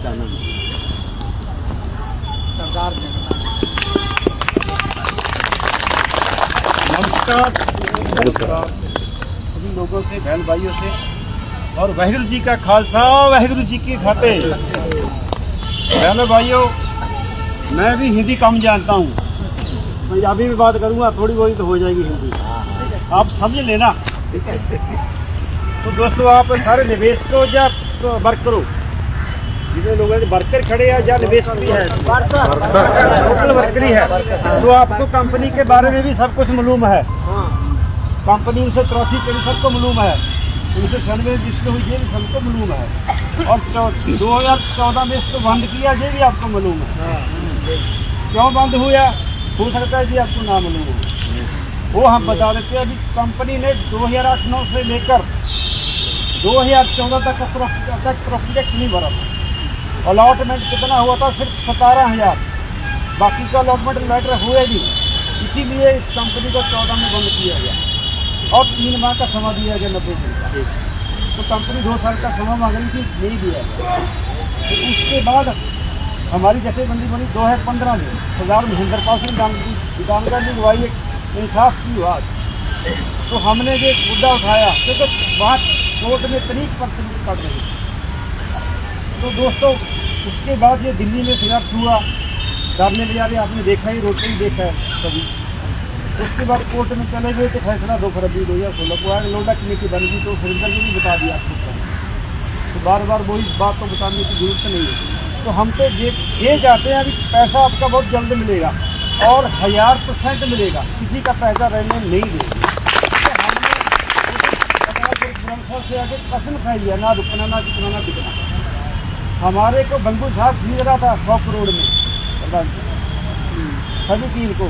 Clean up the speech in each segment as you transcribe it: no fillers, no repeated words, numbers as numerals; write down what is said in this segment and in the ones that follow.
बताना सरदार। नमस्कार सभी लोगों से, बहन भाइयों से, और वाहिगुरु जी का खालसा वाहिगुरु जी की फतेह। बहनों भाइयों, मैं भी हिंदी कम जानता हूँ, पंजाबी में बात करूँगा, थोड़ी बहुत तो हो जाएगी हिंदी, आप समझ लेना, ठीक है। तो दोस्तों, आप सारे निवेशकों या वर्करों, जितने लोग वर्कर खड़े हैं या निवेशक भी है, टोटल वर्कर ही है, तो आपको कंपनी के बारे में भी सब कुछ मालूम है। कंपनी 1983 के सबको मालूम है, 1996 जिसको हुई ये भी सबको मालूम है, और 2014 में इसको बंद किया ये भी आपको मालूम है। क्यों बंद हुआ हो सकता है जी आपको ना मालूम हो, वो हम बता देते हैं। अभी कंपनी ने 2008-9 से लेकर 2014 तक प्रॉफिट टैक्स नहीं भरा था। अलॉटमेंट कितना हुआ था? सिर्फ 17,000, बाकी का अलॉटमेंट लेटर हुए भी, इसीलिए इस कंपनी को 14 में बंद किया गया और 3 माह का समय दिया गया, 90 दिन का। तो कंपनी 2 साल का समय मांग रही थी, नहीं दिया गया। तो उसके बाद हमारी जथेबंदी बनी 2015 में, सरदार महेंद्र पाल सिंह दुकानदार ने गवाही एक इंसाफ की बात। तो हमने ये मुद्दा उठाया क्योंकि बात कोर्ट में तरीक पर तरीक कर रही। तो दोस्तों, उसके बाद ये दिल्ली में संघर्ष हुआ, धरने ले जा रहे, आपने देखा ही, रोड पर ही देखा है सभी। उसके बाद कोर्ट में चले गए तो फैसला 2 फरवरी 2016 को आया, लोडा कमेटी बन गई। तो सुरेंद्र जी ने बता दिया आपको, तो बार बार वही बात तो बताने की जरूरत नहीं है। तो हम तो ये चाहते हैं अभी पैसा आपका बहुत जल्द मिलेगा और 1000% मिलेगा, किसी का पैसा रहने नहीं देगा। हमने से आगे कसम खाई लिया, ना रुकना, ना जितना, ना बिकना। हमारे को बंगू साहब खरीद रहा था 100 करोड़ में प्रधान जी, सभी टीम को,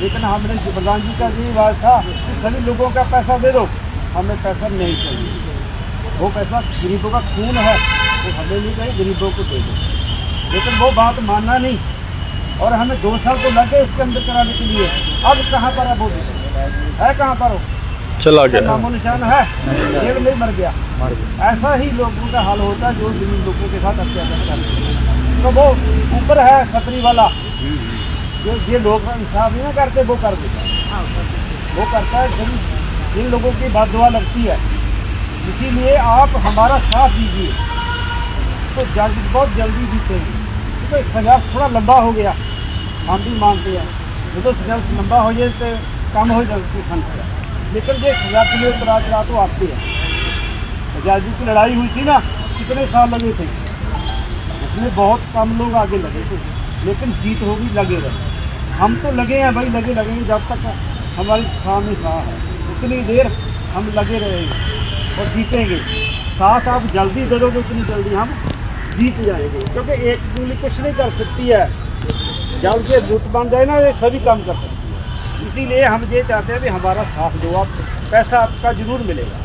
लेकिन हमने प्रधान जी का यही बात था कि सभी लोगों का पैसा दे दो, हमें पैसा नहीं चाहिए। वो पैसा गरीबों का खून है, तो हमें नहीं चाहिए, गरीबों को दे दो। लेकिन वो बात मानना नहीं, और हमें 2 साल तो लगे इसके अंदर कराने के लिए। अब कहाँ पर है वो, है कहाँ पर हो, चला गया, नामो निशान है, जेल में मर गया। ऐसा ही लोगों का हाल होता है जो गरीब लोगों के साथ अत्याचार करते हैं। तो वो ऊपर है छतरी वाला, जो ये लोग इंसाफ नहीं ना करते, वो कर देता है, वो करता है। जिन लोगों की बात दुआ लगती है, इसीलिए आप हमारा साथ दीजिए, तो बहुत जल्दी जीतेंगे। तो संघर्ष थोड़ा लंबा हो गया, हम भी मानते हैं, जो तो संघर्ष लंबा हो जाए तो कम हो जाती संख्या, लेकिन ये संघर्ष में रात तो आती है। आज़ादी की लड़ाई हुई थी ना, कितने साल लगे थे, उसमें बहुत कम लोग आगे लगे थे, लेकिन जीत होगी, लगे रहे। हम तो लगे हैं भाई, लगेंगे जब तक हमारी सामने साह है, उतनी देर हम लगे रहेंगे और जीतेंगे। साथ आप जल्दी दे दोगे, उतनी जल्दी हम जीत जाएंगे, क्योंकि एक गोली कुछ नहीं कर सकती है। जब ये जुट बन जाए ना, ये सभी काम कर सकती है। इसीलिए हम ये चाहते हैं कि हमारा साथ दो, आप पैसा आपका जरूर मिलेगा,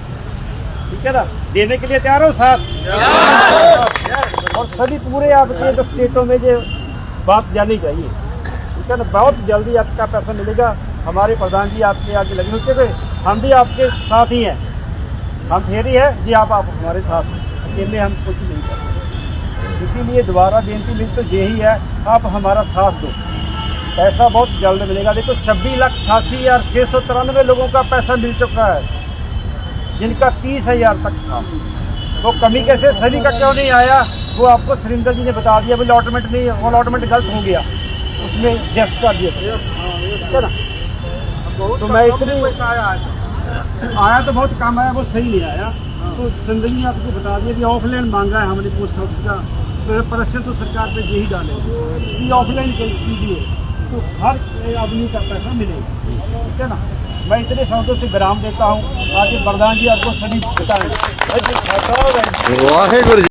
ठीक है ना। देने के लिए तैयार हो साथ, और सभी पूरे आपके तो स्टेटों में ये बात जानी चाहिए, ठीक है ना। बहुत जल्दी आपका पैसा मिलेगा। हमारे प्रधान जी आपके आगे लगे होते थे, हम भी आपके साथ ही हैं, हम फेरी है जी, आप हमारे साथ हैं, अकेले हम कुछ नहीं करते। इसीलिए दोबारा बेनती मेरी तो यही है, आप हमारा साथ दो, पैसा बहुत जल्द मिलेगा। देखो 26,88,693 लोगों का पैसा मिल चुका है, जिनका 30,000 तक था। वो कमी कैसे सभी का क्यों नहीं आया, वो आपको सुरेंद्र जी ने बता दिया। वो अलॉटमेंट नहीं, वो अलॉटमेंट गलत हो गया, उसमें जस कर दिया, ठीक है ना। तो मैं इतनी आया तो बहुत कम आया, वो सही नहीं आया। तो सुरेंद्र जी ने आपको बता दिया कि ऑफलाइन मांगा है हमने पोस्ट ऑफिस का, तो प्रश्न तो सरकार पे यही डालेंगे कि ऑफलाइन कीजिए, तो हर आदमी का पैसा मिलेगा, ठीक है ना। मैं इतने शब्दों से विराम देता हूँ। आगे प्रधान जी आपको सभी बताएंगे। वाहिगुरू जी।